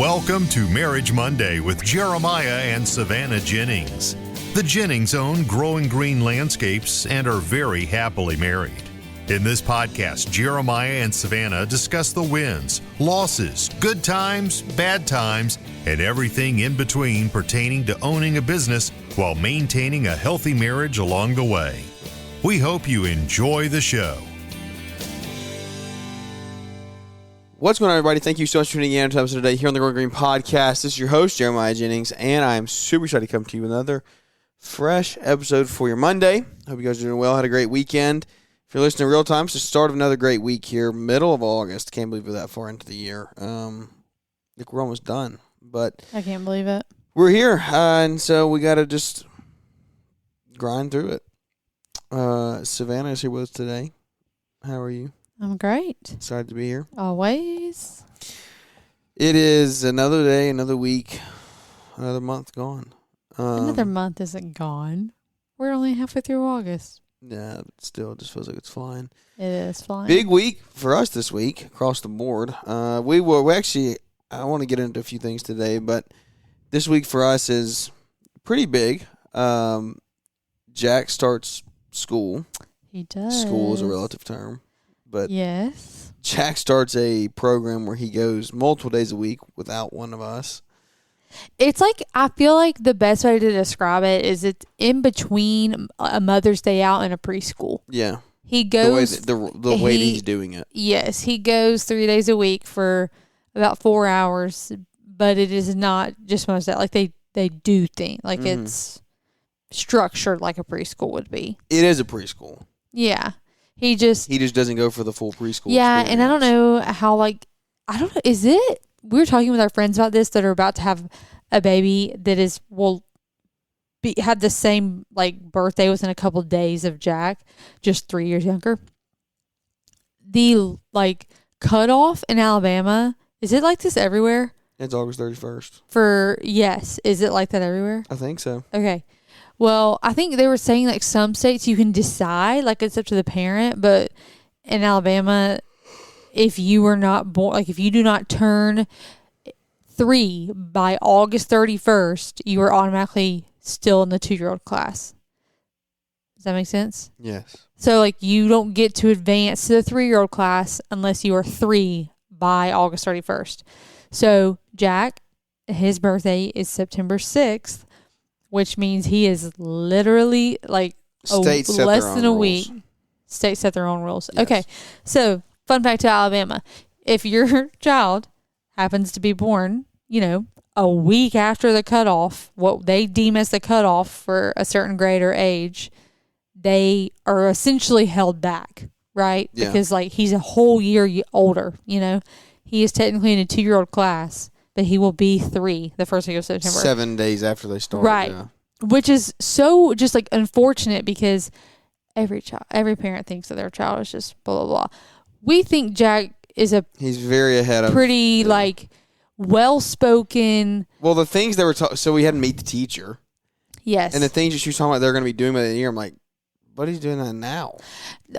Welcome to Marriage Monday with Jeremiah and Savannah Jennings. The Jennings own Growing Green Landscapes and are very happily married. In this podcast, Jeremiah and Savannah discuss the wins, losses, good times, bad times, and everything in between pertaining to owning a business while maintaining a healthy marriage along the way. We hope you enjoy the show. What's going on, everybody? Thank you so much for tuning in to episode today here on the Growing Green Podcast. This is your host, Jeremiah Jennings, and I'm super excited to come to you with another fresh episode for your Monday. Hope you guys are doing well. Had a great weekend. If you're listening real time, it's the start of another great week here, middle of August. Can't believe we're that far into the year. I think we're almost done, but I can't believe it. We're here, and so we got to just grind through it. Savannah is here with us today. How are you? I'm great. Excited to be here. Always. It is another day, another week, another month gone. Another month isn't gone. We're only halfway through August. Yeah, but still, it just feels like it's flying. It is flying. Big week for us this week across the board. We actually, I want to get into a few things today, but this week for us is pretty big. Jack starts school. He does. School is a relative term. But yes, Jack starts a program where he goes multiple days a week without one of us. It's like, I feel like the best way to describe it is it's in between a Mother's Day out and a preschool. Yeah. He goes the way that he's doing it. Yes, he goes 3 days a week for about 4 hours, but it is not just Mother's Day. Like they do things like it's structured like a preschool would be. It is a preschool. Yeah. He just doesn't go for the full preschool experience. And I don't know how, I don't know, is it, we were talking with our friends about this that are about to have a baby that have the same, birthday within a couple of days of Jack, just 3 years younger. The, cutoff in Alabama, is it like this everywhere? It's August 31st. Is it like that everywhere? I think so. Okay. Well, I think they were saying some states you can decide, it's up to the parent, but in Alabama, if you are not born, if you do not turn 3 by August 31st, you are automatically still in the 2-year-old class. Does that make sense? Yes. So, you don't get to advance to the 3-year-old class unless you are 3 by August 31st. So, Jack, his birthday is September 6th. Which means he is literally less than a week. States set their own rules. Yes. Okay. So, fun fact to Alabama. If your child happens to be born, a week after the cutoff, what they deem as the cutoff for a certain grade or age, they are essentially held back, right? Yeah. Because, he's a whole year older, He is technically in a 2-year-old class. But he will be 3 the first week of September. 7 days after they start. Right. Yeah. Which is so just unfortunate because every parent thinks that their child is just blah, blah, blah. We think Jack is he's very ahead of pretty well-spoken. Well, the things they were so we had to meet the teacher. Yes. And the things that she was talking about they're going to be doing by the year, I'm like, but he's doing that now.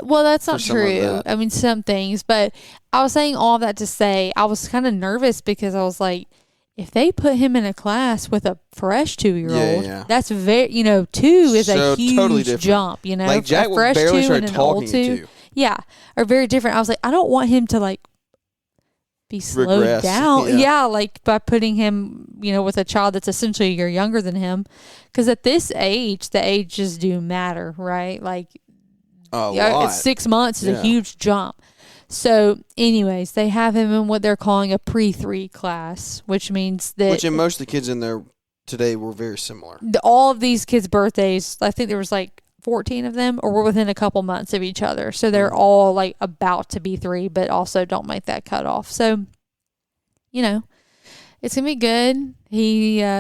Well, that's not true. I mean, some things. But I was saying all of that to say I was kind of nervous because I was like, if they put him in a class with a fresh 2-year-old, that's very, 2 is a huge totally jump, Jack a fresh barely 2 started and an talking old 2. to. Yeah, are very different. I was like, I don't want him to be slowed regress down. Yeah, by putting him, with a child that's essentially a year younger than him. Because at this age, the ages do matter, right? A lot. It's 6 months is a huge jump. So, anyways, they have him in what they're calling a pre-3 class, which means that... Which in most of the kids in there today were very similar. All of these kids' birthdays, I think there was 14 of them, or were within a couple months of each other. So they're all about to be 3, but also don't make that cutoff. So, it's going to be good.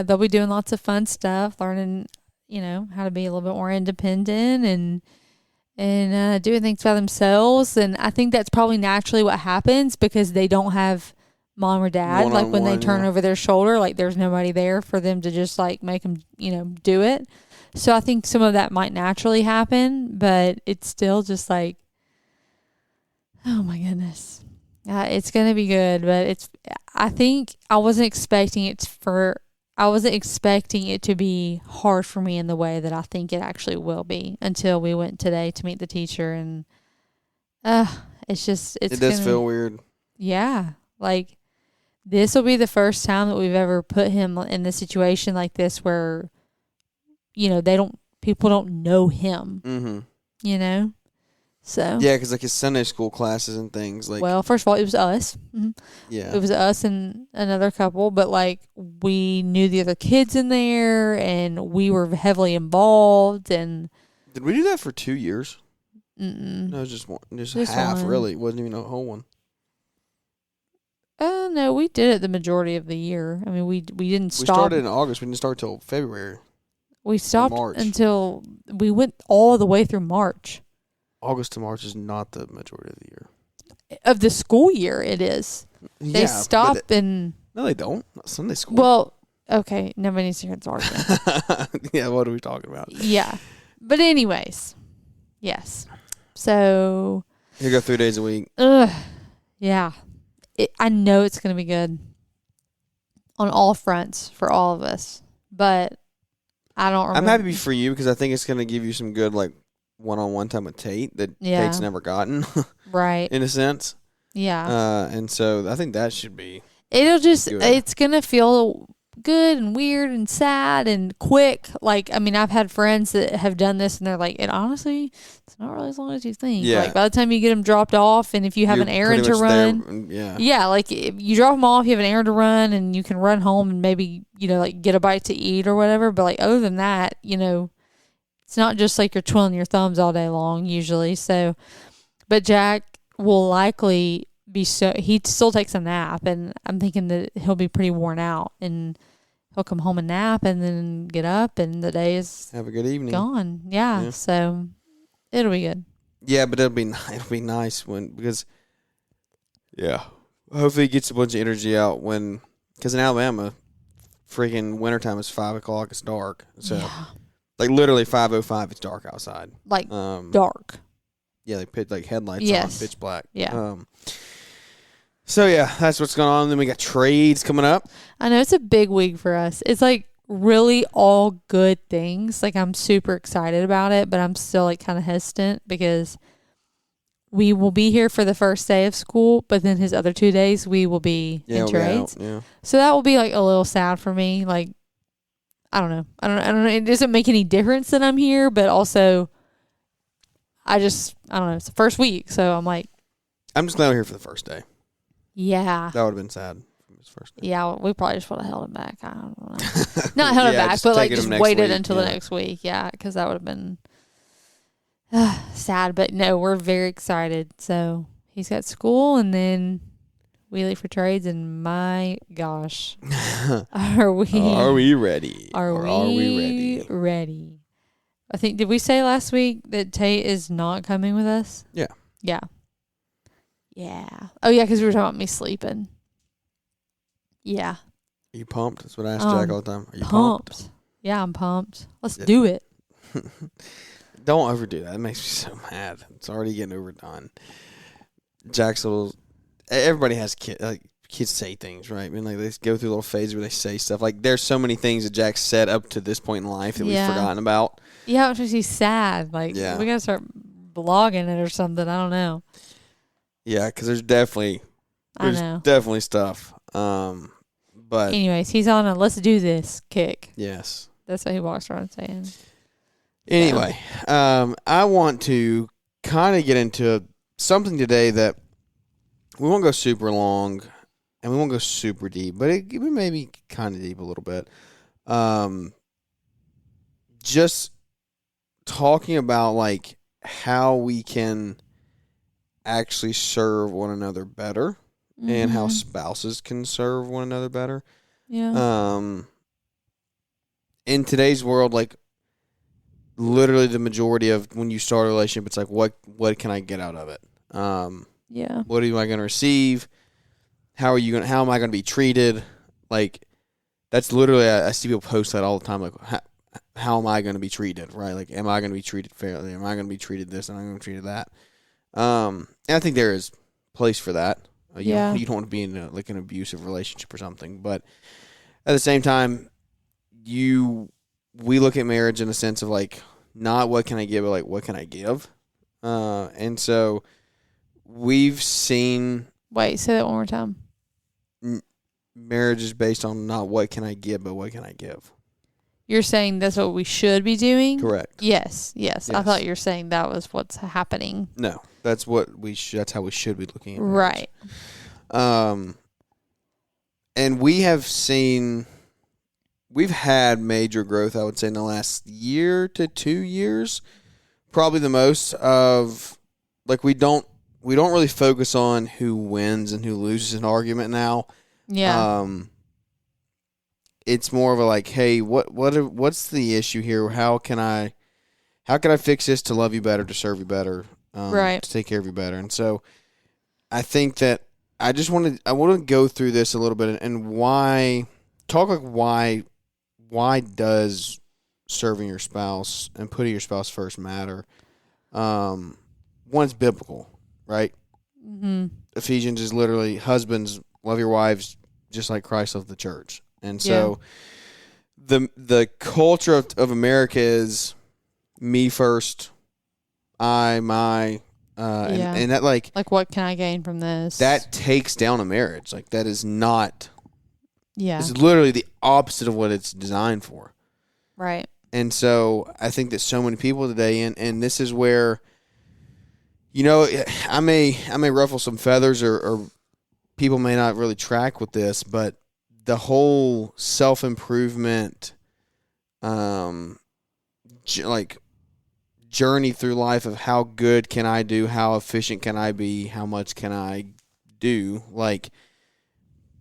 They'll be doing lots of fun stuff, learning, how to be a little bit more independent and doing things by themselves. And I think that's probably naturally what happens because they don't have mom or dad. When they turn over their shoulder, there's nobody there for them to just make them, do it. So I think some of that might naturally happen, but it's still just oh my goodness. It's gonna be good, but I think I wasn't expecting it to be hard for me in the way that I think it actually will be until we went today to meet the teacher, and it does feel weird. Yeah, like this will be the first time that we've ever put him in a situation like this where, people don't know him. Mm-hmm. So yeah, because like his Sunday school classes and things like. Well, first of all, it was us. Mm-hmm. Yeah, it was us and another couple, but like we knew the other kids in there, and we were heavily involved. And did we do that for 2 years? Mm-mm. No, it was just half. One. Really, it wasn't even a whole one. No, we did it the majority of the year. I mean, we didn't stop. We started in August. We didn't start till February. We stopped March. until we went all the way through March. August to March is not the majority of the year. Of the school year, it is. They stop and... No, they don't. Not Sunday school. Well, okay. Nobody needs to hear this argument. Yeah, what are we talking about? Yeah. But anyways, yes. So... You go 3 days a week. Yeah. I know it's going to be good on all fronts for all of us. But I don't remember. I'm happy for you because I think it's going to give you some good, like, one-on-one time with Tate that Tate's never gotten. Right. In a sense. Yeah. And so I think that should be it's going to feel good and weird and sad and quick. Like, I mean, I've had friends that have done this and they're like, honestly, it's not really as long as you think. Yeah. Like, by the time you get them dropped off, and if you have an errand to run. Yeah, like, if you drop them off, you have an errand to run, and you can run home and maybe, like, get a bite to eat or whatever. But, like, other than that, it's not just like you're twiddling your thumbs all day long usually. So, but Jack will likely he still takes a nap, and I'm thinking that he'll be pretty worn out, and he'll come home and nap and then get up, and the day is have a good evening gone. Yeah. So it'll be good. Yeah, but it'll be nice because hopefully he gets a bunch of energy out because in Alabama, freaking wintertime is 5 o'clock. It's dark. So like literally 5:05, it's dark outside. Like dark. Yeah, they put like headlights on, pitch black. Yeah. So yeah, that's what's going on. Then we got trades coming up. I know it's a big week for us. It's like really all good things. Like, I'm super excited about it, but I'm still like kind of hesitant because we will be here for the first day of school, but then his other 2 days we will be in trades. So that will be like a little sad for me. Like, I don't know. It doesn't make any difference that I'm here, but also I don't know. It's the first week, so I'm like, I'm just glad we're here for the first day. Yeah. That would have been sad. First day. Yeah, we probably just would have held it back. I don't know. Not held it back, but like just waited until the next week. Yeah, because that would have been sad. But no, we're very excited. So he's got school, and then we leave for trades, and my gosh, are we ready? Are we ready? I think, did we say last week that Tate is not coming with us? Yeah. Yeah. Yeah. Oh, yeah, because we were talking about me sleeping. Yeah. Are you pumped? That's what I ask Jack all the time. Are you pumped? Yeah, I'm pumped. Let's do it. Don't overdo that. It makes me so mad. It's already getting overdone. Everybody has kids. Like, kids say things, right? I mean, like, they go through little phases where they say stuff. Like, there's so many things that Jack said up to this point in life that we've forgotten about. Yeah, it makes me sad. Like, we got to start blogging it or something. I don't know. Yeah, because there's definitely stuff. But anyways, he's on a let's do this kick. Yes. That's what he walks around saying. Anyway, I want to kind of get into something today that we won't go super long and we won't go super deep, but it may be kind of deep a little bit. Just talking about like how we can actually serve one another better. And how spouses can serve one another better. Yeah. In today's world, like, literally the majority of when you start a relationship, it's like, what can I get out of it? Yeah. What am I going to receive? How am I going to be treated? Like, that's literally, I see people post that all the time. Like, how am I going to be treated? Right? Like, am I going to be treated fairly? Am I going to be treated this? Am I going to be treated that? And I think there is place for that. You don't want to be in like an abusive relationship or something. But at the same time, we look at marriage in a sense of like not what can I give, but like what can I give. And so we've seen. Wait, say that one more time. Marriage is based on not what can I give, but what can I give. You're saying that's what we should be doing? Correct. Yes. I thought you were saying that was what's happening. No, that's what that's how we should be looking at marriage. Right. And we've had major growth, I would say, in the last year to 2 years. Probably the most of, like, we don't really focus on who wins and who loses an argument now. Yeah. It's more of a like, hey, what's the issue here? How can I fix this to love you better, to serve you better, right, to take care of you better? And so, I think that I want to go through this a little bit and why does serving your spouse and putting your spouse first matter? One's biblical, right? Mm-hmm. Ephesians is literally, husbands, love your wives just like Christ loved the church. And so the culture of America is me first, my, and that like what can I gain from this? That takes down a marriage. Like that is not, it's literally the opposite of what it's designed for. Right. And so I think that so many people today, and this is where, you know, I may ruffle some feathers or people may not really track with this, but the whole self-improvement, journey through life of how good can I do, how efficient can I be, how much can I do, like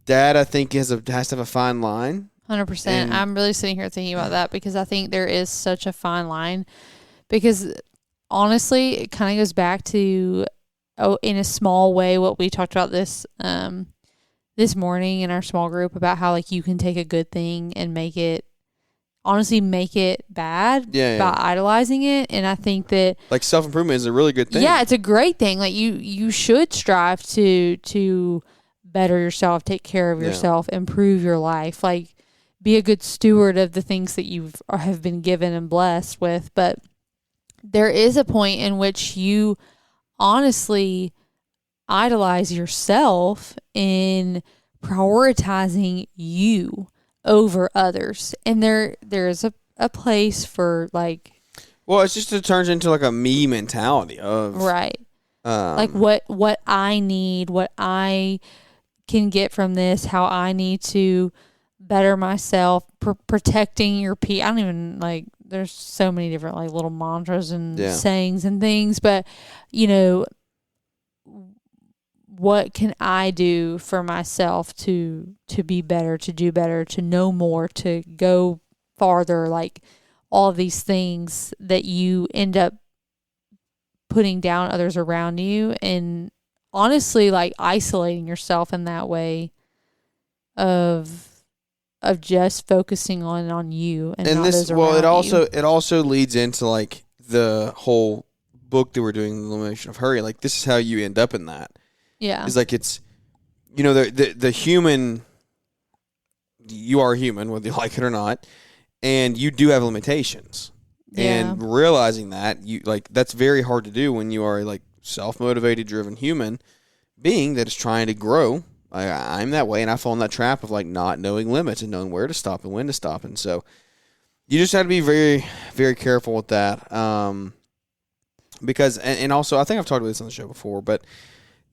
that I think has to have a fine line. 100%. I'm really sitting here thinking about that because I think there is such a fine line because honestly, it kind of goes back to, in a small way, what we talked about this morning in our small group about how like you can take a good thing and make it bad by idolizing it. And I think that like self-improvement is a really good thing. Yeah, it's a great thing. Like you should strive to better yourself, take care of yourself, improve your life, like be a good steward of the things that you have been given and blessed with. But there is a point in which you honestly idolize yourself in prioritizing you over others. And there is a place for like, well, it's just, it turns into like a me mentality of right. Like what I need, what I can get from this, how I need to better myself, protecting your I don't even like, there's so many different like little mantras and sayings and things, but you know, what can I do for myself to be better, to do better, to know more, to go farther, like all of these things that you end up putting down others around you and honestly like isolating yourself in that way of just focusing on you and not this, those well, around you. It also leads into like the whole book that we're doing, The Elimination of Hurry. Like this is how you end up in that. Yeah. It's like it's, you know, the human, you are human whether you like it or not, and you do have limitations. Yeah. And realizing that, you like that's very hard to do when you are like self-motivated, driven human being that is trying to grow. I'm that way, and I fall in that trap of like not knowing limits and knowing where to stop and when to stop. And so you just have to be very, very careful with that. Because, and also, I think I've talked about this on the show before, but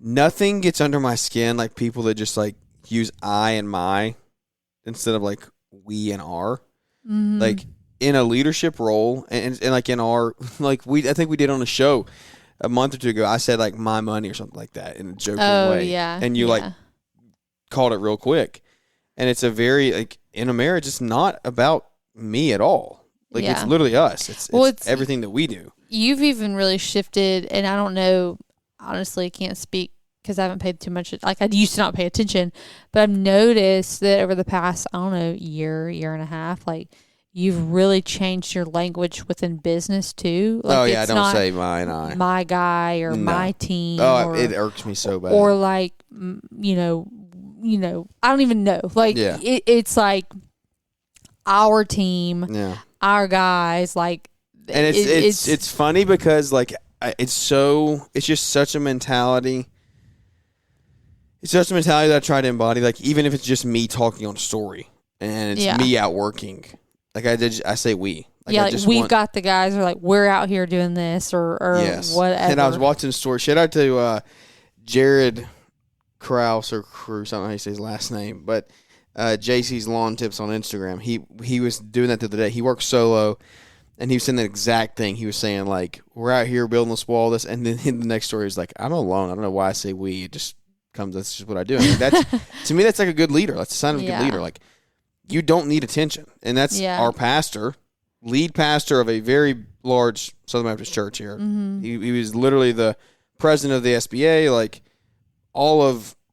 nothing gets under my skin like people that just like use I and my instead of like we and our. Mm-hmm. Like in a leadership role and like in our, like I think we did on a show a month or two ago, I said like my money or something like that in a joking way. Yeah. And you like called it real quick. And it's a very, like in a marriage, it's not about me at all. Like it's literally us. It's everything that we do. You've even really shifted, and I don't know, honestly, I can't speak because I haven't paid too much, like I used to not pay attention, but I've noticed that over the past, I don't know, year and a half, like you've really changed your language within business too. Like, I don't say my and I. My guy or my team. Oh, it irks me so bad. Or like, I don't even know. Like, it's like our team, our guys. Like, and it's funny because like it's just such a mentality. It's just a mentality that I try to embody. Like, even if it's just me talking on a story and it's me out working, like I say we. Like, we've got the guys, or like, we're out here doing this, or whatever. And I was watching a story. Shout out to Jared Krause or Crew, something how you say his last name, but JC's Lawn Tips on Instagram. He was doing that the other day. He works solo, and he was saying that exact thing. He was saying, like, we're out here building this wall, and then in the next story is like, I'm alone. I don't know why I say we. It just comes. That's just what I do. I mean, that's to me, that's like a good leader. That's a sign of a good leader. Like, you don't need attention, and that's our pastor, lead pastor of a very large Southern Baptist church here. Mm-hmm. He was literally the president of the SBA. Like,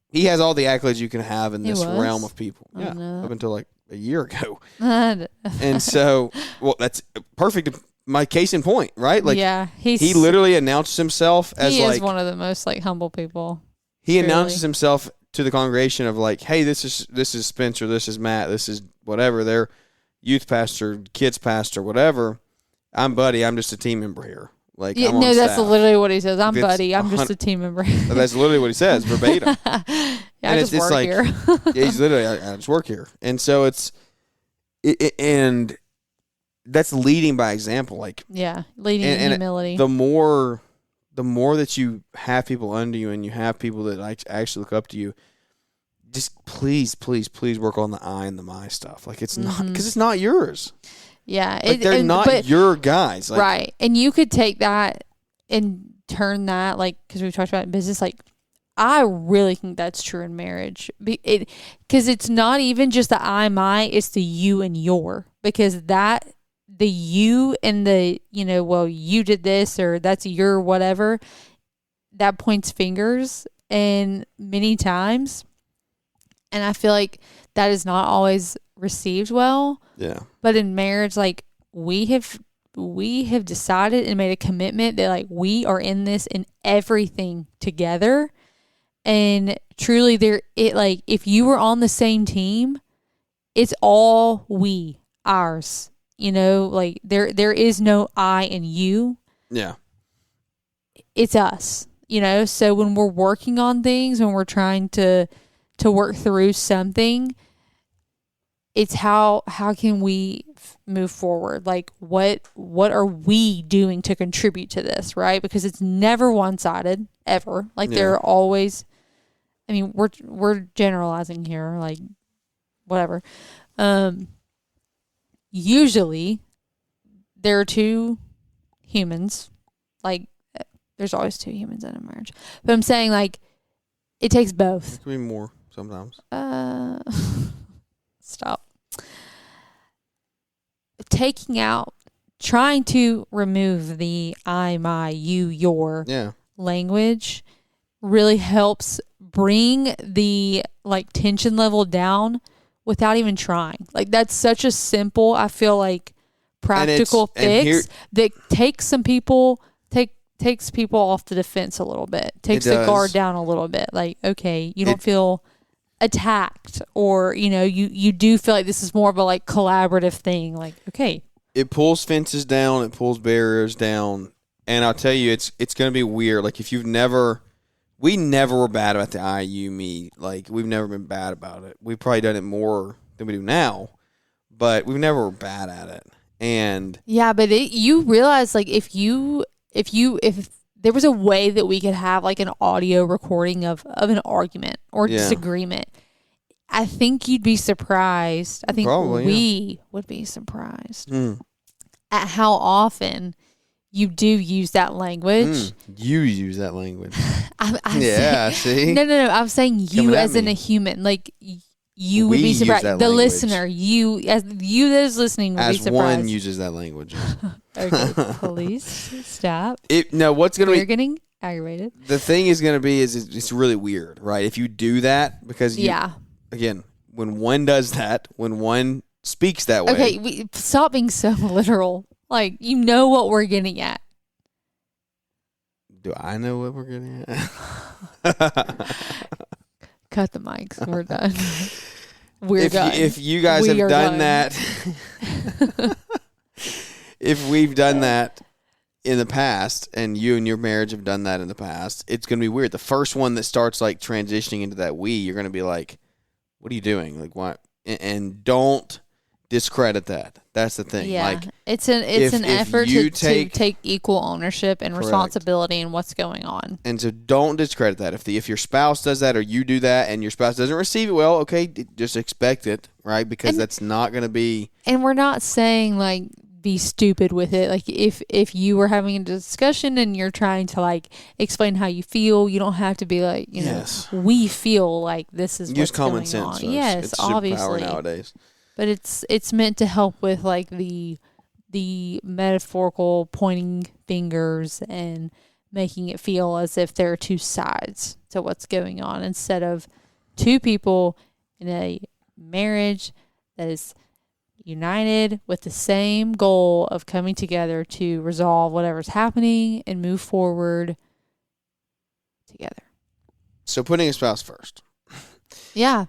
he has all the accolades you can have in this realm of people. Up until like a year ago. And so, that's perfect. My case in point, right? Like, he literally announced himself as he is one of the most like humble people. He announces himself to the congregation of like, hey, this is Spencer, this is Matt, this is whatever, their youth pastor, kids pastor, whatever. I'm Buddy. I'm just a team member here. Like, I'm on that's staff. Literally what he says. I'm Buddy. I'm just a team member. That's literally what he says, verbatim. I just work here. He's literally, I just work here. And so and that's leading by example. Like, leading in humility. The more that you have people under you and you have people that actually look up to you, just please work on the I and the my stuff. Like, it's not, because it's not yours. Yeah. Like, they're not your guys. Like, right. And you could take that and turn that, like, because we've talked about in business, like, I really think that's true in marriage. Because it's not even just the I, my, it's the you and your. Because the you and the, you did this, or that's your whatever, that points fingers. And many times, and I feel like that is not always received well. Yeah. But in marriage, like, we have decided and made a commitment that, like, we are in this in everything together. And truly, if you were on the same team, it's all ours. Like, there is no I and you. Yeah. It's us. So when we're working on things, when we're trying to work through something, it's how can we move forward? Like, what are we doing to contribute to this, right? Because it's never one-sided, ever. Like, there are always, I mean, we're generalizing here, like, whatever. Usually there are two humans. Like, there's always two humans in a marriage. But I'm saying, like, it takes both. It can be more sometimes. Stop. Trying to remove the I, my, you, your language really helps bring the, like, tension level down without even trying. Like, that's such a simple, I feel like, practical fix that takes people off the defense a little bit. Takes the guard down a little bit. Like, okay, you don't feel attacked, or you do feel like this is more of a, like, collaborative thing. Like, okay, it pulls fences down, it pulls barriers down, and I'll tell you, it's going to be weird. Like, if we never were bad about the I, you, me. Like, we've never been bad about it. We've probably done it more than we do now, but we've never were bad at it. And but you realize, like, if there was a way that we could have, like, an audio recording of an argument or disagreement, I think you'd be surprised. I think we would be surprised at how often you do use that language. You use that language. See? No. I'm saying you as in a human. Like, you would be surprised. The language. Listener, you that is listening would be surprised. As one uses that language. Okay, please stop. What's going to be... You're getting aggravated. The thing is going to be is it's really weird, right? If you do that, because again, when one does that, when one speaks that way. Okay, stop being so literal. Like, you know what we're getting at. Do I know what we're getting at? Cut the mics. We're done. We're done. If you guys have done that, if we've done that in the past, and you and your marriage have done that in the past, it's going to be weird. The first one that starts like transitioning into that you're going to be like, what are you doing? Like, what? And don't discredit that. That's the thing. Yeah, like, it's an effort to take equal ownership and correct. responsibility in what's going on. And so don't discredit that. If your spouse does that or you do that and your spouse doesn't receive it well, okay, just expect it, right? Because that's not going to be. And we're not saying like be stupid with it. Like if you were having a discussion and you're trying to like explain how you feel, you don't have to be like, yes. we feel like this is use what's common going sense. on. Folks. Yes, it's obviously. Superpower nowadays. But it's meant to help with like the metaphorical pointing fingers and making it feel as if there are two sides to what's going on instead of two people in a marriage that is united with the same goal of coming together to resolve whatever's happening and move forward together. So putting a spouse first. Yeah.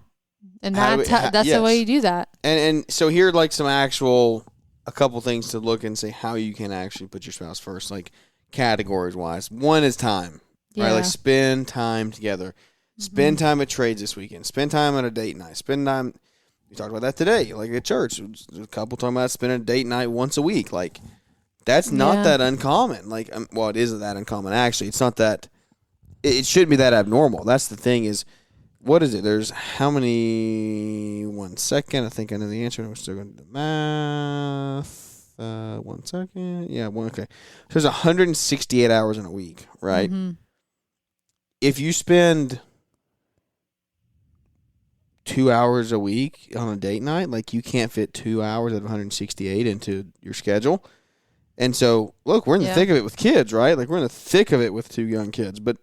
And that's yes. the way you do that. And so here are like a couple things to look and see how you can actually put your spouse first, like categories wise. One is time, right? Like spend time together. Spend time at trades this weekend. Spend time at a date night. Spend time. We talked about that today, like at church. A couple talking about spending a date night once a week. Like that's not that uncommon. Like, well, it isn't that uncommon actually. It's not that. It shouldn't be that abnormal. That's the thing is. What is it? There's how many? 1 second. I think I know the answer. We're still going to do the math. 1 second. Yeah, okay. So there's 168 hours in a week, right? Mm-hmm. If you spend 2 hours a week on a date night, like you can't fit 2 hours out of 168 into your schedule. And so, look, we're in the thick of it with kids, right? Like we're in the thick of it with 2 young kids, but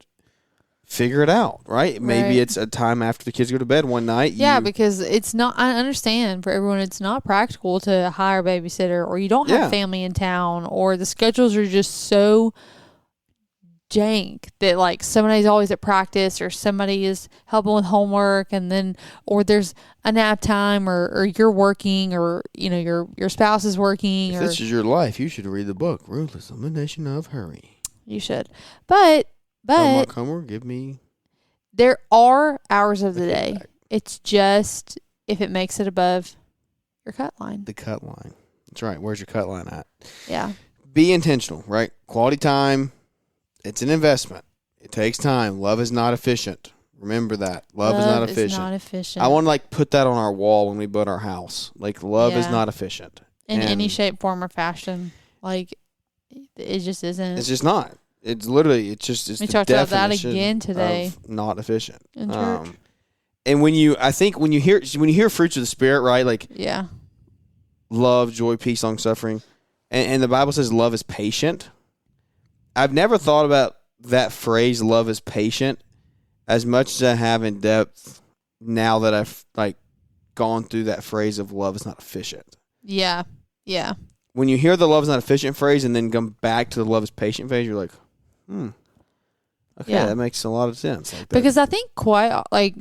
figure it out, right? Maybe it's a time after the kids go to bed one night. Yeah, because it's not, I understand for everyone, it's not practical to hire a babysitter or you don't have family in town or the schedules are just so jank that like somebody's always at practice or somebody is helping with homework and then, or there's a nap time or you're working or, your spouse is working. If this is your life, you should read the book, Ruthless Elimination of Hurry. You should. But Montgomery, give me. There are hours of the day. It's just if it makes it above your cut line. The cut line. That's right. Where's your cut line at? Yeah. Be intentional, right? Quality time. It's an investment. It takes time. Love is not efficient. Remember that. Love is not efficient. I want to like put that on our wall when we build our house. Like love is not efficient. In any shape, form, or fashion. Like it just isn't. It's just not. It's literally, it's we talked about that again today. Not efficient. In church. And when you hear fruits of the Spirit, right? Like, love, joy, peace, long suffering, and the Bible says love is patient. I've never thought about that phrase, love is patient, as much as I have in depth now that I've like gone through that phrase of love is not efficient. Yeah. Yeah. When you hear the love is not efficient phrase and then come back to the love is patient phase, you're like, okay, that makes a lot of sense. Like because I think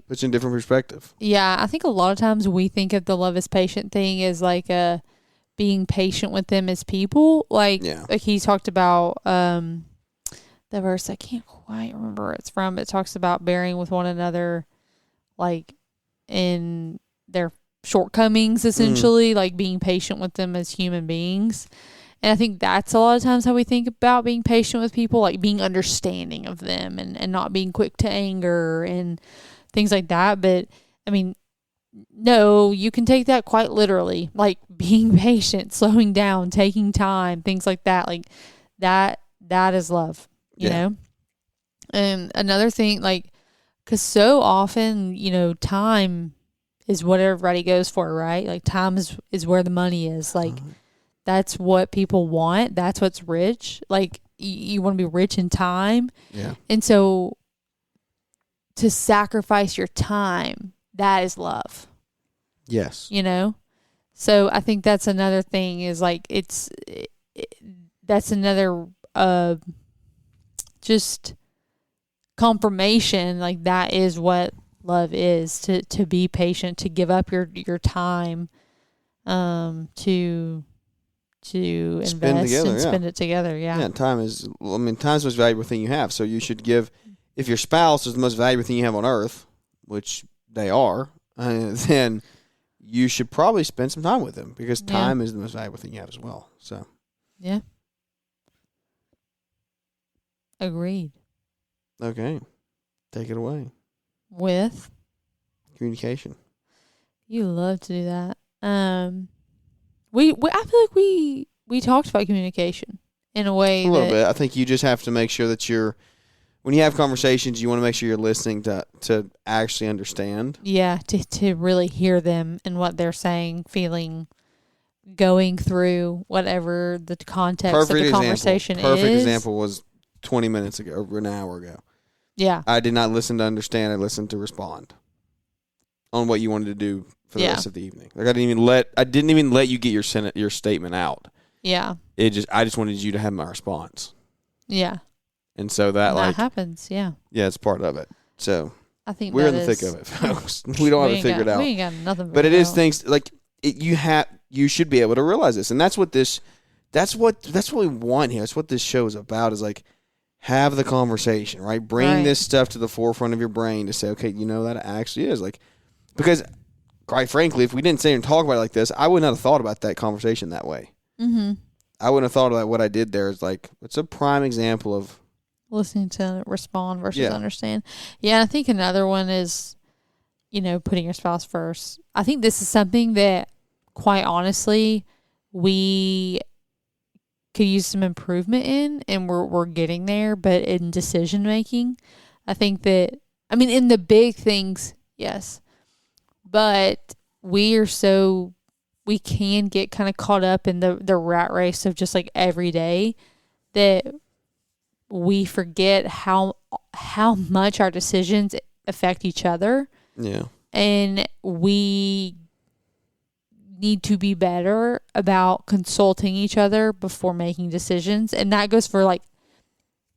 it's in a different perspective. Yeah, I think a lot of times we think of the love is patient thing as like being patient with them as people. Like he talked about the verse, I can't quite remember where it's from. It talks about bearing with one another, like in their shortcomings, essentially, like being patient with them as human beings. And I think that's a lot of times how we think about being patient with people, like being understanding of them and not being quick to anger and things like that. But, I mean, no, you can take that quite literally, like being patient, slowing down, taking time, things like that. Like that is love, you know? And another thing, like, because so often, time is what everybody goes for, right? Like time is where the money is. Like that's what people want. That's what's rich. Like you want to be rich in time. Yeah. And so to sacrifice your time, that is love. Yes. So I think that's another thing is like that's another just confirmation, like that is what love is, to be patient, to give up your time to invest together, and spend it together. Yeah, time's the most valuable thing you have. So you should give, if your spouse is the most valuable thing you have on earth, which they are, then you should probably spend some time with them, because time is the most valuable thing you have as well. So yeah, agreed. Okay, take it away. With communication. You love to do that. I feel like we talked about communication in a way a little bit. I think you just have to make sure that when you have conversations, you want to make sure you're listening to actually understand. Yeah, to really hear them and what they're saying, feeling, going through whatever the context of the conversation is. Perfect example was 20 minutes ago, or an hour ago. Yeah. I did not listen to understand. I listened to respond on what you wanted to do for the rest of the evening. Like I didn't even let you get your statement out. Yeah. I just wanted you to have my response. Yeah. And so that happens. Yeah. Yeah, it's part of it. So I think we're in the thick of it, folks. We don't have to figure it out. We ain't got nothing. But it is things like you should be able to realize this, and that's what we want here. That's what this show is about. Is like, have the conversation, right? Bring this stuff to the forefront of your brain to say, okay, that actually is like, because quite frankly, if we didn't sit and talk about it like this, I would not have thought about that conversation that way. Mm-hmm. I wouldn't have thought about what I did there. Is like, it's a prime example of listening to respond versus understand. Yeah, and I think another one is, putting your spouse first. I think this is something that, quite honestly, we could use some improvement in, and we're getting there. But in decision making, I think that, in the big things, yes, but we can get kind of caught up in the rat race of just like every day, that we forget how much our decisions affect each other. Yeah. And we need to be better about consulting each other before making decisions. And that goes for like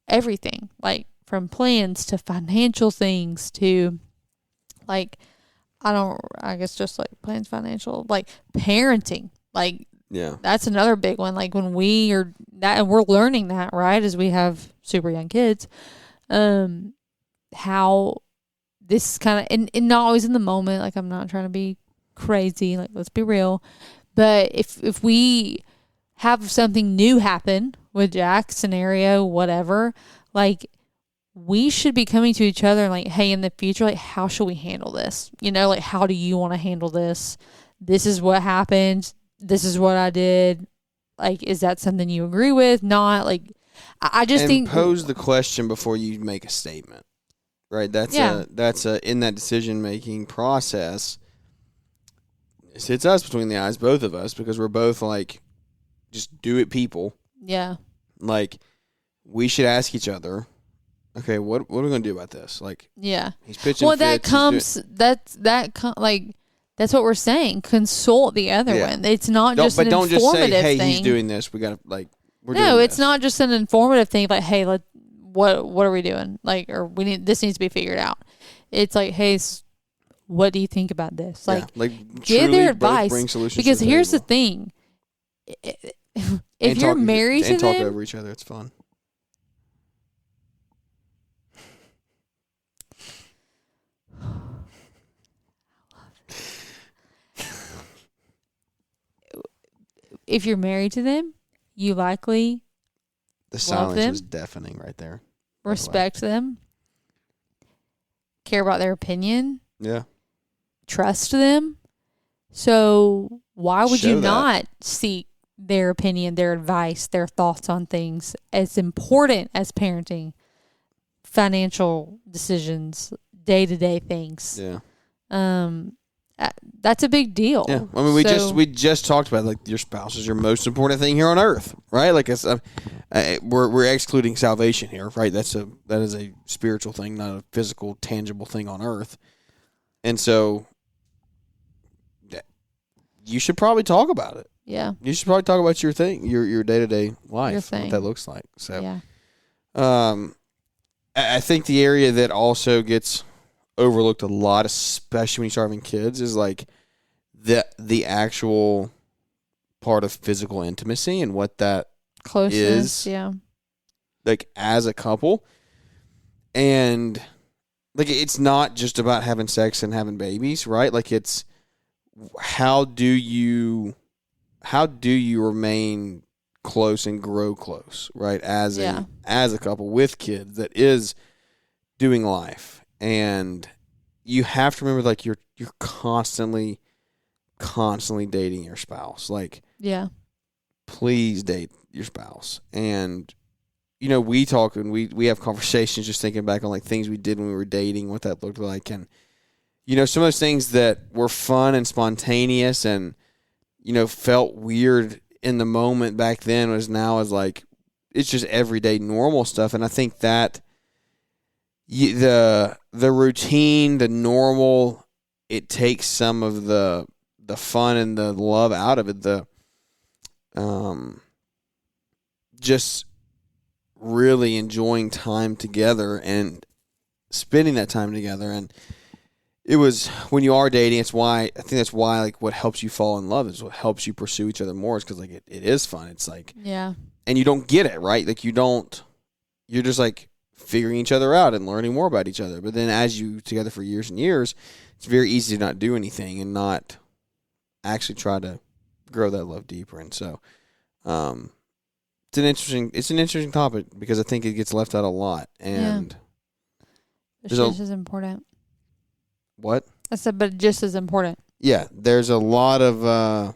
everything, like from plans to financial things to like, I guess just like plans, financial, like parenting, like, yeah, that's another big one. Like when we are that, and we're learning that, right, as we have super young kids, how this is kind of, and not always in the moment. Like, I'm not trying to be crazy. Like, let's be real. But if we have something new happen with Jack, scenario, whatever, like, we should be coming to each other and like, hey, in the future, like, how should we handle this? Like, how do you want to handle this? This is what happened. This is what I did. Like, is that something you agree with? Not like, I just think pose the question before you make a statement, right? That's in that decision making process. It sits us between the eyes, both of us, because we're both like, just do it, people. Yeah. Like, we should ask each other, okay, what are we gonna do about this? Like, yeah, he's pitching. Well, that's what we're saying. Consult the other one. It's not just an informative thing. But don't just say, hey, he's doing this. We got to, like, we're doing this. No, it's not just an informative thing. Like, hey, what are we doing? Like, or this needs to be figured out. It's like, hey, what do you think about this? Like, give their advice. Bring solutions because here's the thing. If you're married to them. And talk over each other. It's fun. If you're married to them, you likely the silence was deafening right there. Respect them. Care about their opinion. Yeah. Trust them. So why would you not seek their opinion, their advice, their thoughts on things as important as parenting, financial decisions, day-to-day things? Yeah. That's a big deal. Yeah, we just talked about, like, your spouse is your most important thing here on earth, right? Like, it's we're excluding salvation here, right? That is a spiritual thing, not a physical, tangible thing on earth. And so, you should probably talk about it. Yeah. You should probably talk about your thing, your day-to-day life, thing. what that looks like. So, Yeah. I think the area that also gets overlooked a lot, especially when you start having kids, is like the actual part of physical intimacy and what that Closeness. is, Yeah. like as a couple. And like it's not just about having sex and having babies, right? Like it's how do you remain close and grow close, right? As a couple with kids that is doing life. And you have to remember, like, you're constantly dating your spouse. Like, yeah, please date your spouse. And you know, we talk and we have conversations just thinking back on like things we did when we were dating, what that looked like, and you know, some of those things that were fun and spontaneous and you know felt weird in the moment back then was now is like it's just everyday normal stuff. And I think that the routine, the normal, it takes some of the fun and the love out of it. The just really enjoying time together and spending that time together. And it was when you are dating, I think that's why like what helps you fall in love is what helps you pursue each other more is because like it is fun. It's like, yeah, and you don't get it, right? Like you're just like figuring each other out and learning more about each other. But then as you together for years and years, it's very easy to not do anything and not actually try to grow that love deeper. And so, it's an interesting topic because I think it gets left out a lot. And it's just as important. What? I said, but just as important. Yeah, there's a lot of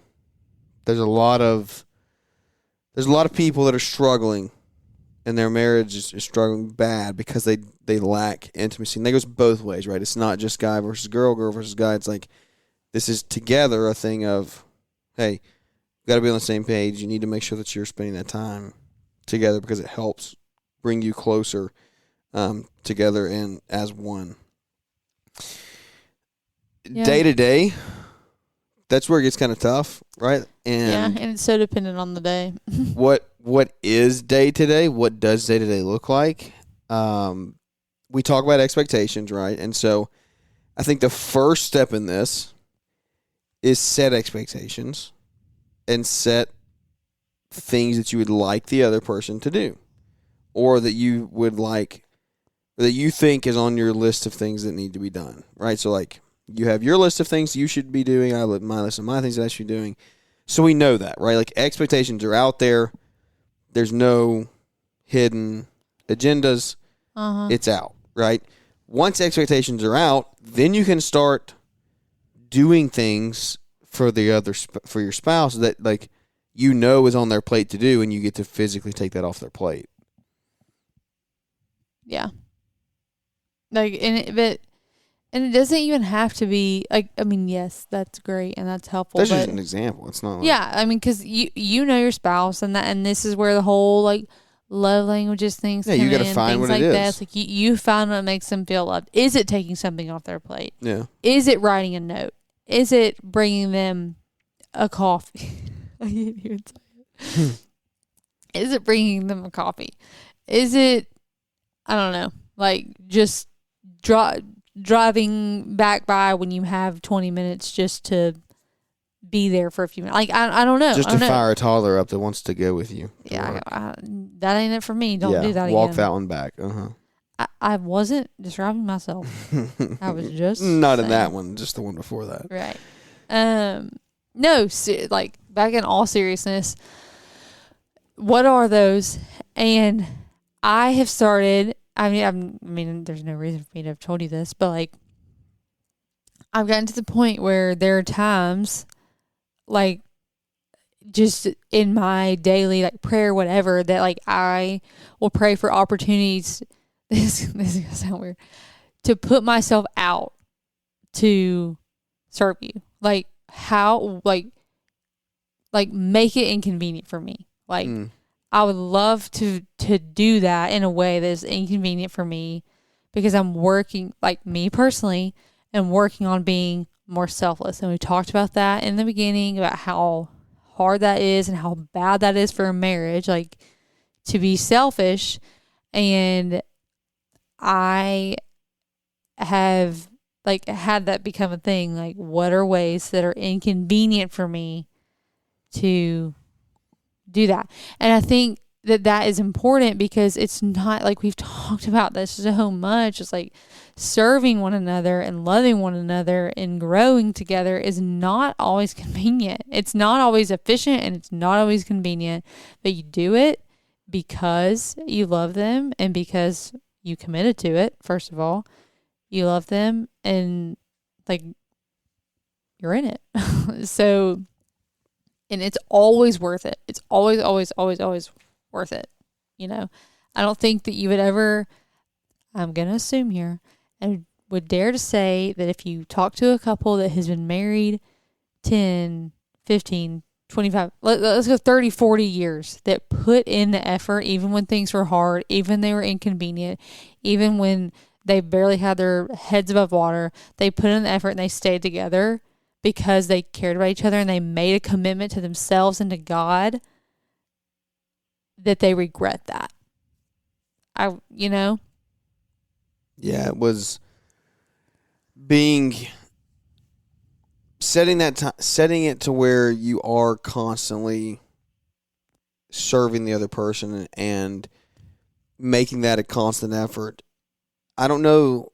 people that are struggling, and their marriage is struggling bad because they lack intimacy. And that goes both ways, right? It's not just guy versus girl versus guy. It's like this is together a thing of, hey, you got to be on the same page. You need to make sure that you're spending that time together because it helps bring you closer together and as one. Day to day, that's where it gets kind of tough, right? And and it's so dependent on the day. what is day to day? What does day to day look like? We talk about expectations, right? And so I think the first step in this is set expectations and set things that you would like the other person to do, or that you would like, or that you think is on your list of things that need to be done, right? So like you have your list of things you should be doing. I have my list of my things that I should be doing. So we know that, right? Like expectations are out there. There's no hidden agendas. It's out, right? Once expectations are out, then you can start doing things for for your spouse that like you know is on their plate to do, and you get to physically take that off their plate. Yeah. Like and it doesn't even have to be like, I mean, yes, that's great and that's helpful. That's just an example. It's not. Like, yeah, I mean, because you know your spouse and this is where the whole like love languages things. Yeah, you got to find what it is. That. Like you find what makes them feel loved. Is it taking something off their plate? Yeah. Is it writing a note? Is it bringing them a coffee? I can't even say it. Is it bringing them a coffee? Is it, I don't know, like just driving back by when you have 20 minutes just to be there for a few minutes? Like, I don't know. Just to fire a toddler up that wants to go with you. Yeah, that ain't it for me. Don't do that again. Walk that one back. I wasn't describing myself. I was just not saying. in that one, just the one before that. Right. No, like back in all seriousness, what are those? And I have started. I mean, there's no reason for me to have told you this, but like, I've gotten to the point where there are times, like, just in my daily like prayer, whatever, that like I will pray for opportunities. This is gonna sound weird, to put myself out to serve you. Like how like make it inconvenient for me. Like I would love to do that in a way that is inconvenient for me because I'm working, like me personally, and working on being more selfless. And we talked about that in the beginning, about how hard that is and how bad that is for a marriage, like to be selfish. And I have like had that become a thing. Like, what are ways that are inconvenient for me to do that? And I think that is important, because it's not like, we've talked about this so much. It's like serving one another and loving one another and growing together is not always convenient. It's not always efficient, and it's not always convenient, but you do it because you love them and because you committed to it. First of all, you love them and like you're in it. So, and it's always worth it. It's always, always, always, always worth it. You know, I don't think that you would ever, I'm going to assume here, and would dare to say that if you talk to a couple that has been married 10, 15, 25, let's go 30, 40 years, that put in the effort, even when things were hard, even they were inconvenient, even when they barely had their heads above water, they put in the effort and they stayed together because they cared about each other and they made a commitment to themselves and to God, that they regret that. Yeah, it was setting it to where you are constantly serving the other person and making that a constant effort. I don't know,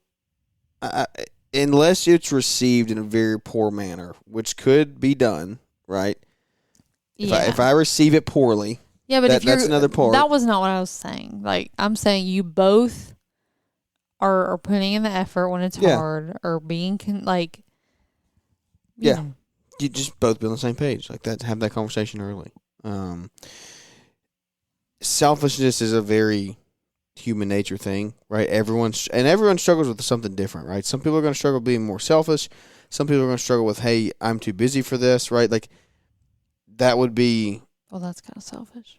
unless it's received in a very poor manner, which could be done, right? If I receive it poorly, yeah, but that's another part. That was not what I was saying. Like, I'm saying you both are putting in the effort when it's hard, or being you just both be on the same page, like that. Have that conversation early. Selfishness is a very human nature thing, right? Everyone struggles with something different, right? Some people are going to struggle being more selfish. Some people are going to struggle with, hey, I'm too busy for this, right? Like, that would be... Well, that's kind of selfish.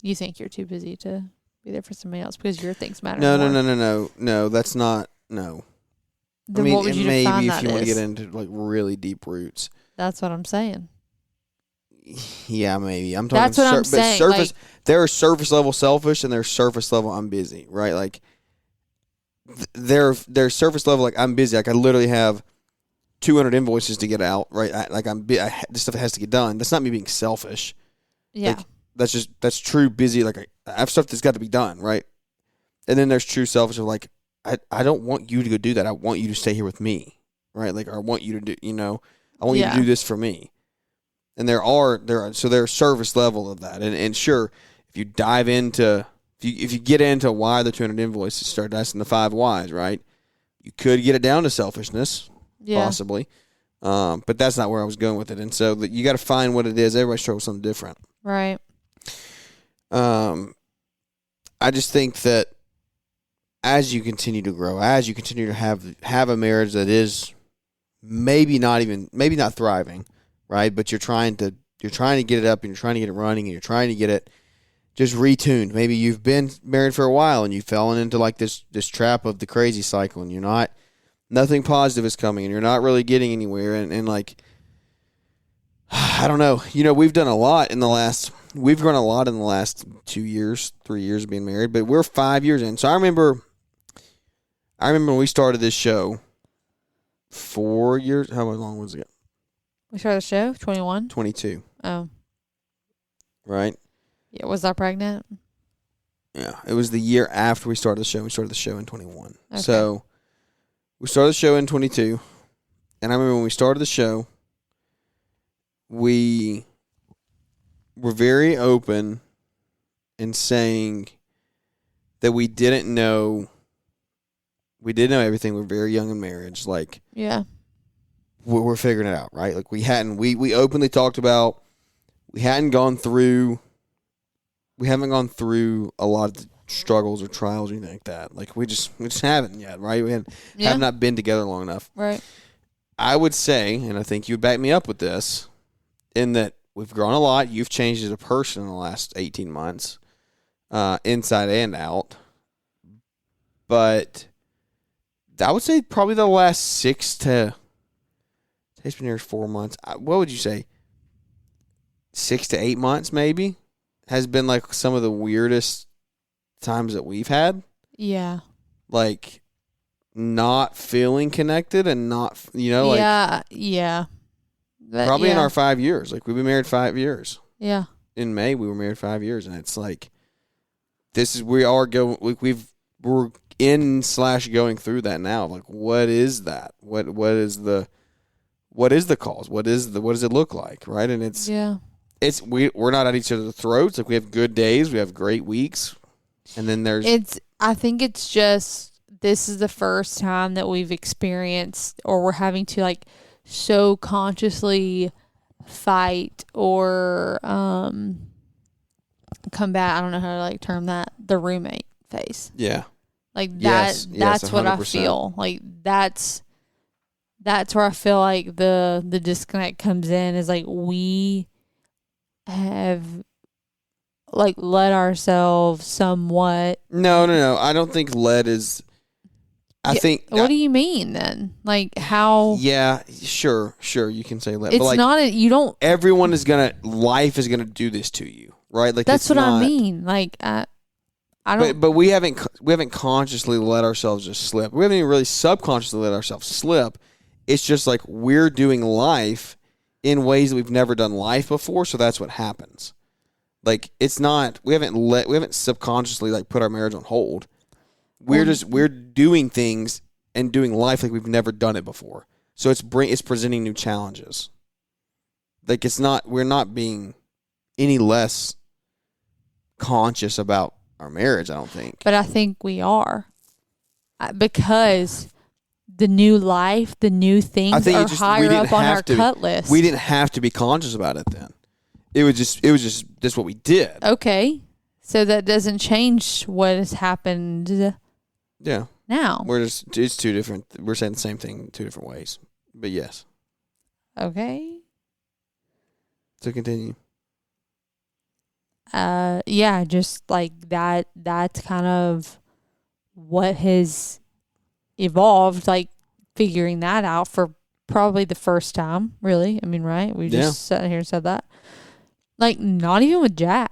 You think you're too busy to be there for somebody else because your things matter No, more. No, that's not... No. Then I mean, what would you maybe define if that you want to as? get into, like, really deep roots. That's what I'm saying. Yeah, maybe. I'm talking... That's what I'm saying. Surface, there are surface level selfish and there's surface level I'm busy, right? Like, there's surface level, like, I'm busy. Like, I literally have 200 invoices to get out, right? This stuff has to get done. That's not me being selfish. Yeah. Like, that's true busy. Like, I have stuff that's got to be done, right? And then there's true selfish of, like, I don't want you to go do that. I want you to stay here with me, right? Like, I want you to do, I want you to do this for me. And there's service level of that. And sure, if you dive into, if you get into why the 200 invoices, start asking the 5 whys, right? You could get it down to selfishness, possibly. But that's not where I was going with it. And so you got to find what it is. Everybody struggles with something different. Right. I just think that as you continue to grow, as you continue to have a marriage that is maybe not thriving, right? But you're trying to get it up, and you're trying to get it running, and you're trying to get it just retuned. Maybe you've been married for a while and you've fallen into like this trap of the crazy cycle, and nothing positive is coming, and you're not really getting anywhere. And like, I don't know. We've grown a lot in the last 2 years, 3 years of being married, but we're 5 years in. So I remember when we started this show 4 years. How long was it? We started the show 21. 22. Oh. Right. Yeah. Was I pregnant? Yeah. It was the year after we started the show. We started the show in 21. Okay. So we started the show in 22. And I remember when we started the show, we were very open in saying that we didn't know everything. We're very young in marriage. Like, yeah, we're figuring it out, right? Like, we openly talked about, we haven't gone through a lot of the struggles or trials or anything like that. Like, we just haven't yet, right? We have not been together long enough. Right. I would say, and I think you would back me up with this, in that we've grown a lot. You've changed as a person in the last 18 months, inside and out. But I would say probably the last 6 to It's been here 4 months. What would you say? 6 to 8 months, maybe, has been like some of the weirdest times that we've had. Yeah. Like, not feeling connected and not, like. Yeah. Probably in our 5 years. Like, we've been married 5 years. Yeah. In May, we were married 5 years, and it's like, we're in/going through that now. Like, what is that? What is the cause? What does it look like? Right? And we're not at each other's throats. Like, we have good days, we have great weeks, and then I think it's just, this is the first time that we've experienced, or we're having to like so consciously fight or combat, I don't know how to like term that, the roommate phase. Yeah. Like yes, that's what 100%. I feel. Like that's where I feel like the disconnect comes in, is like we have like let ourselves somewhat. No. I don't think lead is. I think. What do you mean then? Like how? Yeah, sure. You can say lead. It's but like, not. You don't. Everyone life is gonna do this to you, right? Like, that's what I mean. Like I don't. But we haven't consciously let ourselves just slip. We haven't even really subconsciously let ourselves slip. It's just like we're doing life in ways that we've never done life before, so that's what happens. Like, it's not, we haven't subconsciously like put our marriage on hold. We're doing things and doing life like we've never done it before. So it's presenting new challenges. Like, we're not being any less conscious about our marriage, I don't think. But I think we are, because the new life, the new things are higher up on our cut list. We didn't have to be conscious about it then. It was just what we did. Okay. So that doesn't change what has happened. Yeah. Now. It's two different, we're saying the same thing 2 different ways. But yes. Okay. So continue. Yeah, just like that's kind of what has evolved, like figuring that out for probably the first time, really. I mean, right? We just sat here and said that. Like, not even with Jack.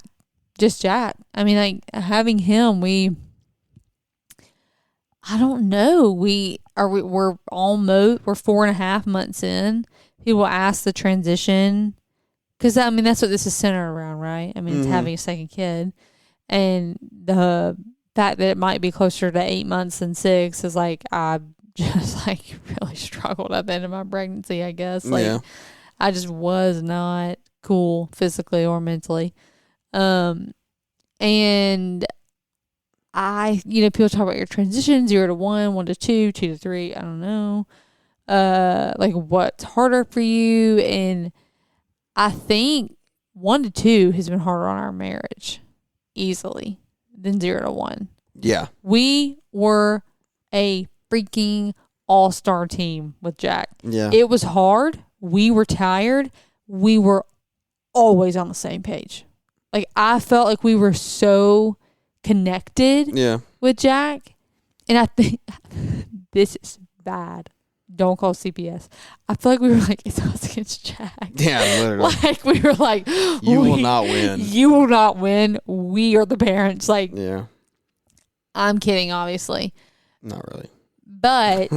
Just Jack. I mean, like, having him, I don't know. We're 4.5 months in. People ask the transition, because I mean, that's what this is centered around, right? I mean, it's having a second kid, and the fact that it might be closer to 8 months than 6 is like, I just like really struggled at the end of my pregnancy, I guess. Like, I just was not cool physically or mentally. And people talk about your transition, 0 to 1, 1 to 2, 2 to 3. I don't know. Like, what's harder for you? And I think 1 to 2 has been harder on our marriage easily than 0 to 1. Yeah. We were a freaking all-star team with Jack. Yeah. It was hard. We were tired. We were always on the same page. Like, I felt like we were so connected with Jack. And I think this is bad. Don't call CPS. I feel like we were like, it's us against Jack. Yeah, literally. Like, we were like, you will not win. You will not win. We are the parents. Like, yeah. I'm kidding, obviously. Not really. But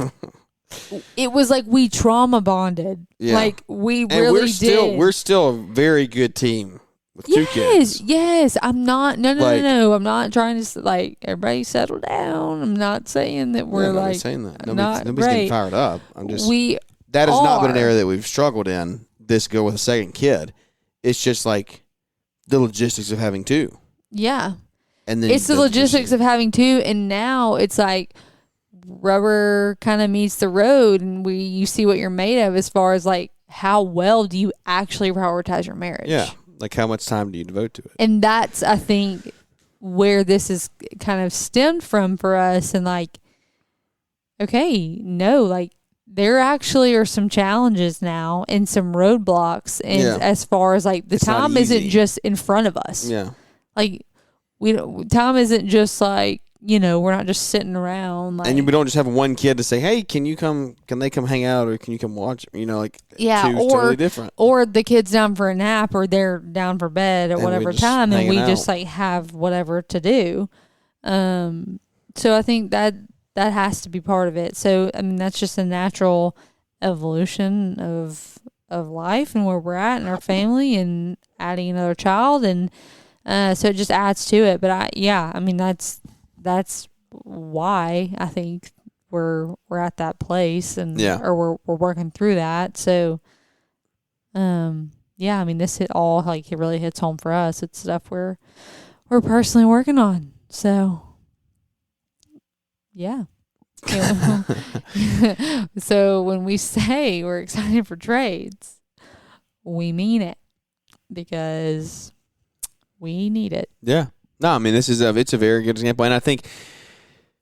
it was like we trauma bonded. Yeah. Like, we really did. We're still a very good team with 2 kids. Yes. I'm not. No. I'm not trying to, like, everybody settle down. I'm not saying that we're like. Nobody's saying that. Nobody's getting fired up. I'm just. That has not been an area that we've struggled in. This go with a second kid. It's just like the logistics of having 2. Yeah. And then it's the logistics of having 2, and now it's like rubber kind of meets the road, and you see what you're made of as far as like how well do you actually prioritize your marriage. Yeah. Like, how much time do you devote to it? And that's, I think, where this is kind of stemmed from for us. And like, okay, no, like, there actually are some challenges now and some roadblocks, and as far as like the time isn't just in front of us. Yeah. Like, time isn't just like we're not just sitting around. Like, and we don't just have one kid to say, hey, can they come hang out, or can you come watch? Yeah, two's totally different. Or the kid's down for a nap, or they're down for bed at whatever time, and we just like have whatever to do. So I think that has to be part of it. So I mean, that's just a natural evolution of life and where we're at in our family, and adding another child, and so it just adds to it. But I mean that's why I think we're at that place, and or we're working through that. So I mean, this it really hits home for us. It's stuff we're personally working on. So yeah. So when we say we're excited for trades, we mean it, because we need it. Yeah. No, I mean, it's a very good example. And I think,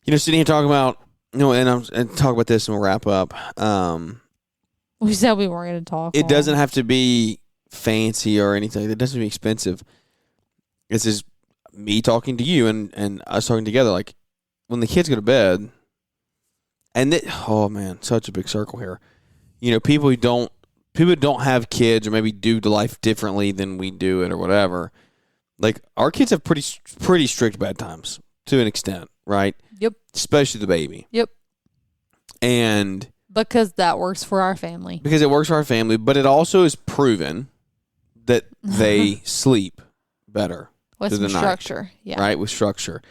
sitting here talking about, and talk about this and we'll wrap up. We said we weren't going to talk. It doesn't have to be fancy or anything. It doesn't have to be expensive. This is me talking to you and us talking together. Like, when the kids go to bed, oh man, such a big circle here. People who don't have kids, or maybe do the life differently than we do it, or whatever. Like, our kids have pretty strict bedtimes to an extent, right? Yep. Especially the baby. Yep. And because that works for our family. Because it works for our family, but it also is proven that they sleep better with some structure. Yeah. Right, with structure.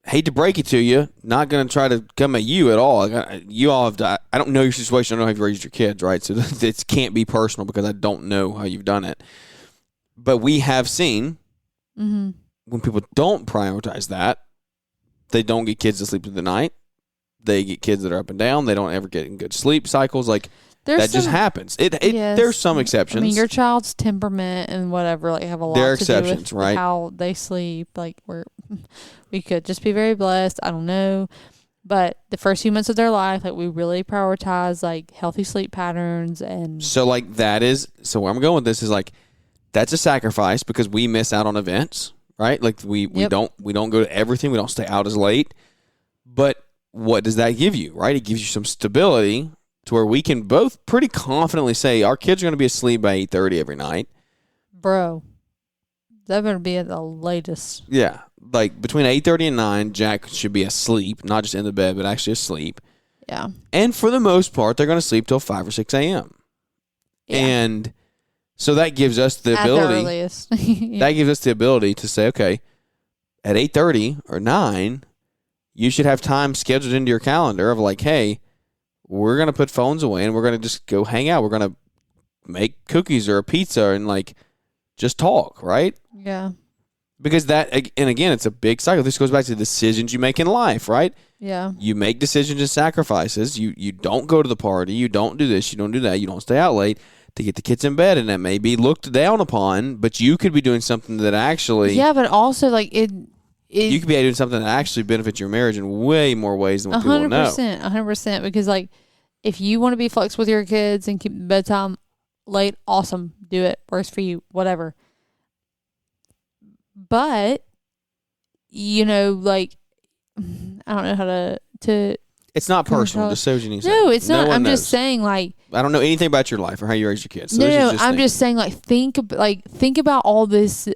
Hate to break it to you, not going to try to come at you at all. You all have. I don't know your situation. I don't know how you've raised your kids, right? So it can't be personal, because I don't know how you've done it. But we have seen when people don't prioritize that, they don't get kids to sleep through the night. They get kids that are up and down. They don't ever get in good sleep cycles. Like, just happens. Yes. There's some exceptions. I mean, your child's temperament and whatever have a lot to do with right? how they sleep. Like, we could just be very blessed. I don't know. But the first few months of their life, we really prioritize healthy sleep patterns. And so where I'm going with this is that's a sacrifice, because we miss out on events, right? Like, we don't go to everything. We don't stay out as late. But what does that give you, right? It gives you some stability to where we can both pretty confidently say our kids are going to be asleep by 8:30 every night. Bro, that better be at the latest. Yeah. Between 8:30 and 9, Jack should be asleep, not just in the bed, but actually asleep. Yeah. And for the most part, they're going to sleep till 5 or 6 a.m. Yeah. And so that gives us the ability. The earliest. Yeah. That gives us the ability to say, okay, at 8:30 or 9, you should have time scheduled into your calendar of hey, we're going to put phones away and we're going to just go hang out. We're going to make cookies or a pizza and just talk, right? Yeah. Because and again, it's a big cycle. This goes back to decisions you make in life, right? Yeah. You make decisions and sacrifices. You don't go to the party. You don't do this. You don't do that. You don't stay out late to get the kids in bed, and that may be looked down upon, but you could be doing something that actually... Yeah, but also, you could be doing something that actually benefits your marriage in way more ways than what people know. 100%. Because, if you want to be flexible with your kids and keep bedtime late, awesome. Do it. Works for you. Whatever. But, I don't know how to it's not personal. Just so you need to No, it's not. I'm just saying, I don't know anything about your life or how you raise your kids. So I'm just saying, think about all this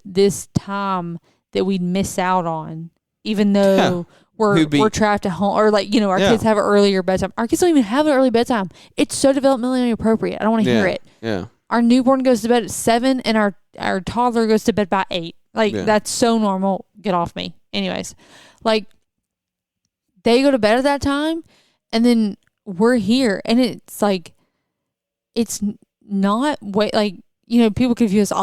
time that we'd miss out on, even though we're trapped at home, or our kids have an earlier bedtime. Our kids don't even have an early bedtime. It's so developmentally inappropriate. I don't want to hear it. Yeah. Our newborn goes to bed at 7, and our toddler goes to bed by 8. That's so normal. Get off me. Anyways, they go to bed at that time, and then we're here, and it's it's not people confuse, they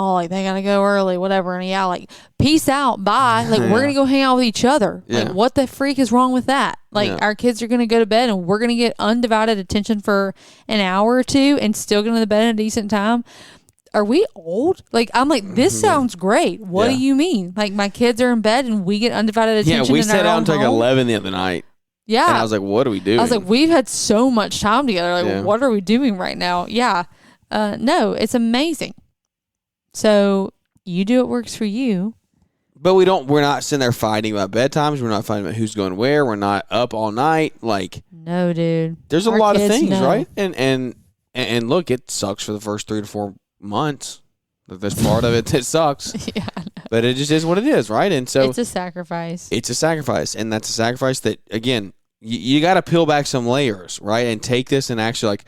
gotta go early, whatever, and peace out, bye. We're gonna go hang out with each other. What the freak is wrong with that? Our kids are gonna go to bed, and we're gonna get undivided attention for an hour or two, and still go to bed at a decent time. Are we old? I'm this sounds great. What do you mean? My kids are in bed, and we get undivided attention. Yeah, we sat out until 11 the other night. Yeah. And I was like, what are we doing? I was like, we've had so much time together. What are we doing right now? Yeah. No, it's amazing. So you do what works for you. But we're not sitting there fighting about bedtimes. We're not fighting about who's going where. We're not up all night. Like, no, dude. there's a Our lot of kids things, know. right? And look, it sucks for the first 3 to 4 months. There's part of it that sucks. Yeah, I know. But it just is what it is, right? And so It's a sacrifice. it's a sacrifice, and that's a sacrifice that, again, you got to peel back some layers, right? And take this and actually like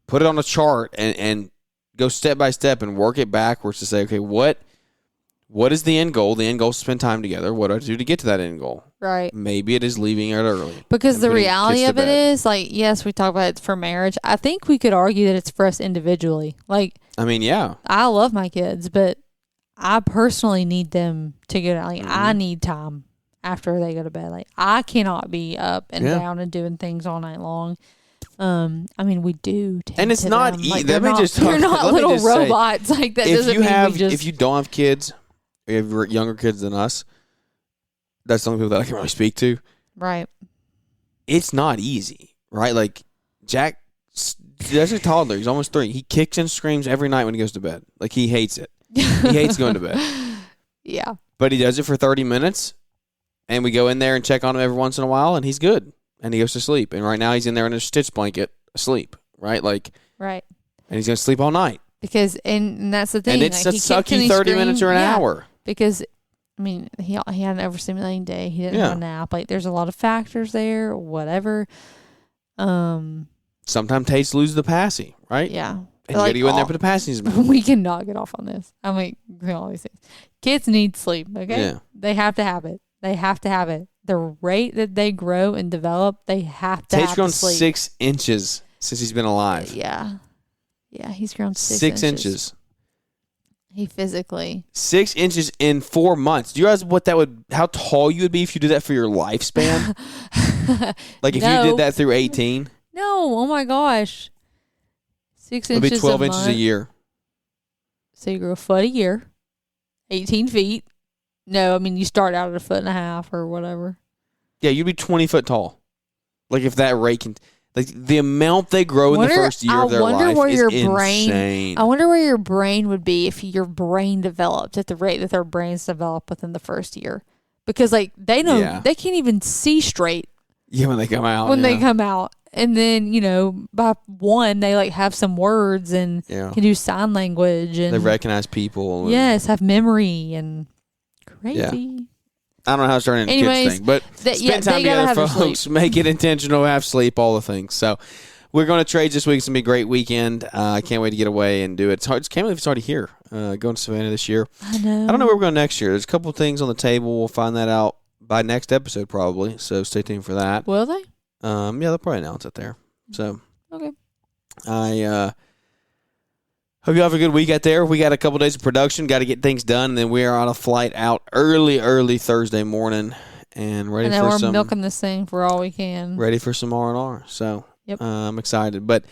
put it on a chart and go step by step and work it backwards to say, okay, what is the end goal? The end goal is to spend time together. What do I do to get to that end goal? Right. Maybe it is leaving it early. Because and the putting reality kids to of it bed. is, like, yes, we talk about it's for marriage. I think we could argue that it's for us individually. Like, I mean, yeah. I love my kids, but I personally need them to go down. Like, I need time after they go to bed. Like, I cannot be up and down and doing things all night long. I mean, we do. And it's not easy. let me just You're not let me little just say, robots. Like, that doesn't mean we just. If you don't have kids, or you have younger kids than us, that's the only people that I can really speak to. Right. It's not easy, right? Like, Jack, that's a toddler. He's almost 3. He kicks and screams every night when he goes to bed. Like, he hates it. He hates going to bed. Yeah. But he does it for 30 minutes, and we go in there and check on him every once in a while, and he's good. And he goes to sleep. And right now he's in there in a stitch blanket, asleep, right? Like, Right. and he's going to sleep all night. Because, and that's the thing. And it's like, a sucky 30 minutes or an hour. Because, I mean, he had an overstimulating day. He didn't have a nap. Like, there's a lot of factors there, whatever. Sometimes Tate's lose the passy, right? Yeah. And you got to go in there and put the passes. We cannot get off on this. I'm like, all these things. Kids need sleep, okay? Yeah. They have to have it. They have to have it. The rate that they grow and develop, they have to Tate's have grown to sleep. 6 inches since he's been alive. Yeah. Yeah, he's grown 6 inches. He physically. 6 inches in 4 months. Do you realize how tall you would be if you did that for your lifespan? Like if you did that through 18? No, oh my gosh. 6 It would inches be 12 a inches a month. year. So you grow a foot a year, 18 feet. No, I mean, you start out at 1.5 feet or whatever. Yeah, you'd be 20 foot tall. Like if that rate can, like the amount they grow in the first year of their life is insane. I wonder where your brain would be if your brain developed at the rate that their brains develop within the first year. Because like they know they can't even see straight. Yeah, when they come out. They come out. And then, by 1, they like have some words and can do sign language and they recognize people. Yes, have memory and crazy. Yeah. I don't know how it's turning into Anyways, kids thing, but spend time they gotta together, have their folks. Make it intentional, have sleep, all the things. So we're going to trade this week. It's going to be a great weekend. I can't wait to get away and do it. It's hard. Can't believe it's already here. Going to Savannah this year. I know. I don't know where we're going next year. There's a couple of things on the table. We'll find that out by next episode probably. So stay tuned for that. Will they? Yeah, they'll probably announce it there. So Okay. I hope you have a good week out there. We got a couple days of production. Got to get things done. And then we are on a flight out early Thursday morning and ready for some. We're milking this thing for all we can. Ready for some R&R. So Yep. I'm excited. But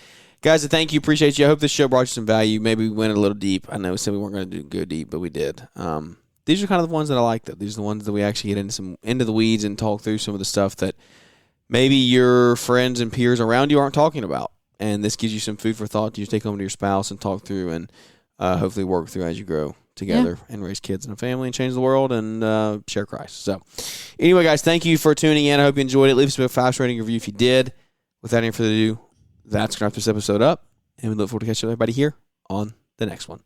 guys, thank you. Appreciate you. I hope this show brought you some value. Maybe we went a little deep. I know we said we weren't going to go deep, but we did. These are kind of the ones that I like, though. These are the ones that we actually get into the weeds and talk through some of the stuff that maybe your friends and peers around you aren't talking about. And this gives you some food for thought to take home to your spouse and talk through and hopefully work through as you grow together and raise kids and a family and change the world and share Christ. So anyway, guys, thank you for tuning in. I hope you enjoyed it. Leave us a 5-star rating review if you did. Without any further ado, that's going to wrap this episode up. And we look forward to catching everybody here on the next one.